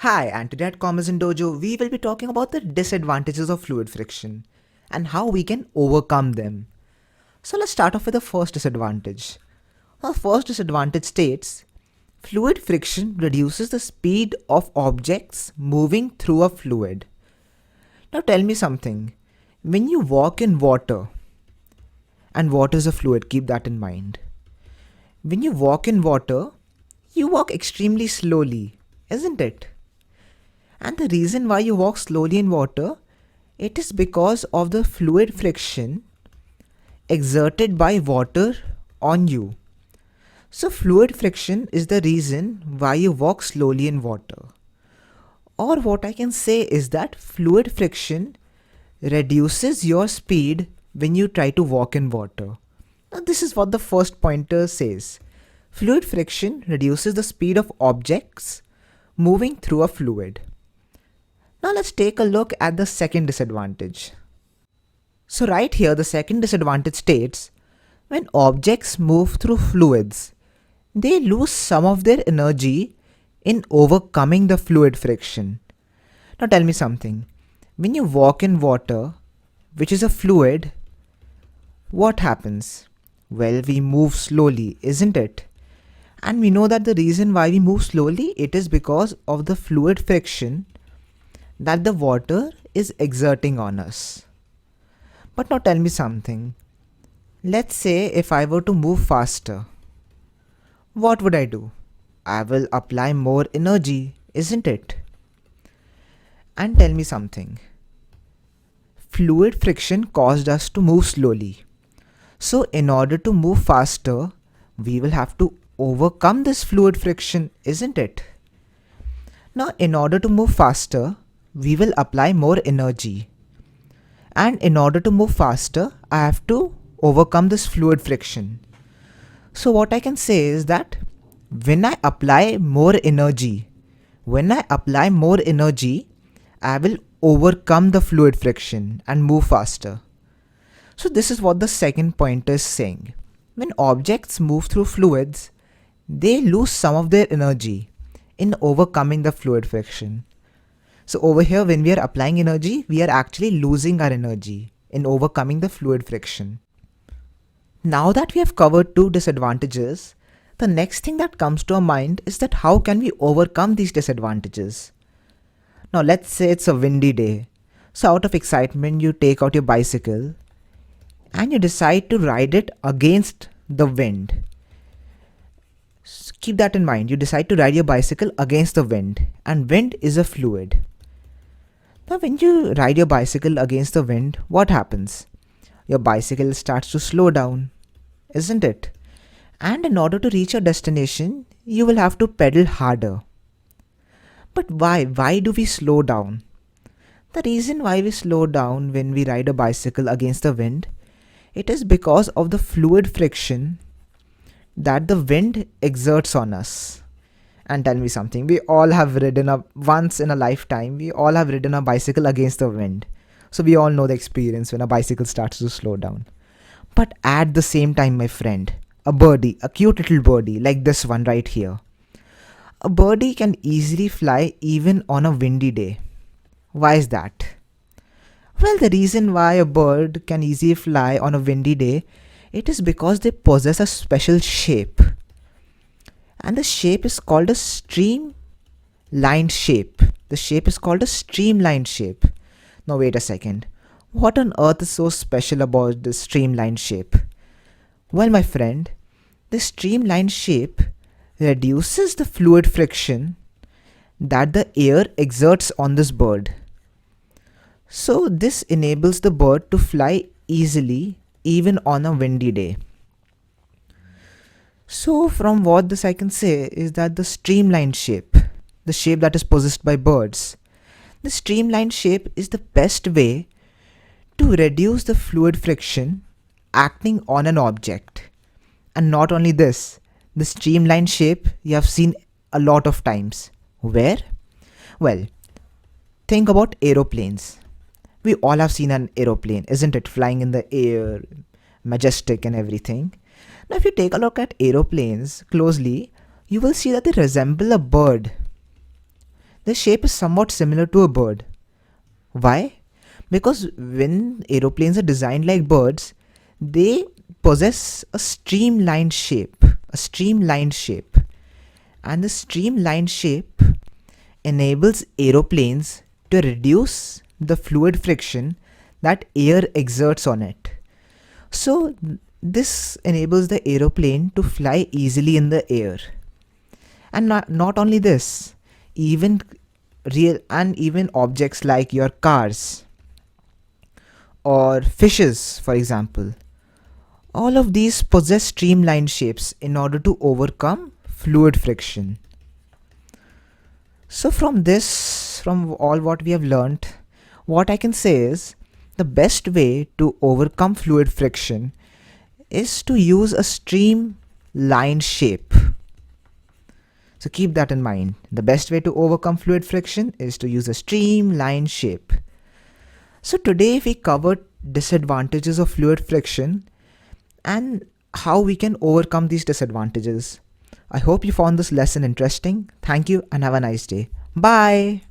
Hi, and today at Commizen Dojo, we will be talking about the disadvantages of fluid friction and how we can overcome them. So let's start off with the first disadvantage. The first disadvantage states fluid friction reduces the speed of objects moving through a fluid. Now tell me something. When you walk in water, and water is a fluid, keep that in mind. When you walk in water, you walk extremely slowly, isn't it? And the reason why you walk slowly in water, it is because of the fluid friction exerted by water on you. So fluid friction is the reason why you walk slowly in water. Or what I can say is that fluid friction reduces your speed when you try to walk in water. Now this is what the first pointer says. Fluid friction reduces the speed of objects moving through a fluid. Now let's take a look at the second disadvantage. So right here the second disadvantage states, when objects move through fluids, they lose some of their energy in overcoming the fluid friction. Now tell me something. When you walk in water, which is a fluid, what happens? Well, we move slowly, isn't it? And we know that the reason why we move slowly, it is because of the fluid friction that the water is exerting on us. But now tell me something. Let's say if I were to move faster, what would I do? I will apply more energy, isn't it? And tell me something. Fluid friction caused us to move slowly. So in order to move faster, we will have to overcome this fluid friction, isn't it? Now in order to move faster, we will apply more energy. And in order to move faster, I have to overcome this fluid friction. So what I can say is that when I apply more energy, I will overcome the fluid friction and move faster. So this is what the second point is saying. When objects move through fluids, they lose some of their energy in overcoming the fluid friction. So over here, when we are applying energy, we are actually losing our energy in overcoming the fluid friction. Now that we have covered two disadvantages, the next thing that comes to our mind is that how can we overcome these disadvantages? Now let's say it's a windy day. So out of excitement, you take out your bicycle and you decide to ride it against the wind. So keep that in mind. You decide to ride your bicycle against the wind, and wind is a fluid. Now when you ride your bicycle against the wind, what happens? Your bicycle starts to slow down, isn't it? And in order to reach your destination, you will have to pedal harder. But why? Why do we slow down? The reason why we slow down when we ride a bicycle against the wind, it is because of the fluid friction that the wind exerts on us. And tell me something, we all have ridden once in a lifetime, we all have ridden a bicycle against the wind. So we all know the experience when a bicycle starts to slow down. But at the same time, my friend, a birdie, a cute little birdie like this one right here. A birdie can easily fly even on a windy day. Why is that? Well, the reason why a bird can easily fly on a windy day, it is because they possess a special shape. And the shape is called a streamlined shape. The shape is called a streamlined shape. Now wait a second. What on earth is so special about this streamlined shape? Well, my friend, the streamlined shape reduces the fluid friction that the air exerts on this bird. So this enables the bird to fly easily even on a windy day. So from what this I can say is that the streamlined shape, the shape that is possessed by birds, the streamlined shape is the best way to reduce the fluid friction acting on an object. And not only this, the streamlined shape you have seen a lot of times. Where? Well, think about aeroplanes. We all have seen an aeroplane, isn't it? Flying in the air, majestic and everything. Now if you take a look at aeroplanes closely, you will see that they resemble a bird. The shape is somewhat similar to a bird. Why? Because when aeroplanes are designed like birds, they possess a streamlined shape. A streamlined shape. And the streamlined shape enables aeroplanes to reduce the fluid friction that air exerts on it. So this enables the aeroplane to fly easily in the air. And not only this, even even objects like your cars or fishes, for example, all of these possess streamlined shapes in order to overcome fluid friction. So from all what we have learnt, what I can say is the best way to overcome fluid friction is to use a streamlined shape. So keep that in mind. The best way to overcome fluid friction is to use a streamlined shape. So today we covered disadvantages of fluid friction and how we can overcome these disadvantages. I hope you found this lesson interesting. Thank you and have a nice day. Bye.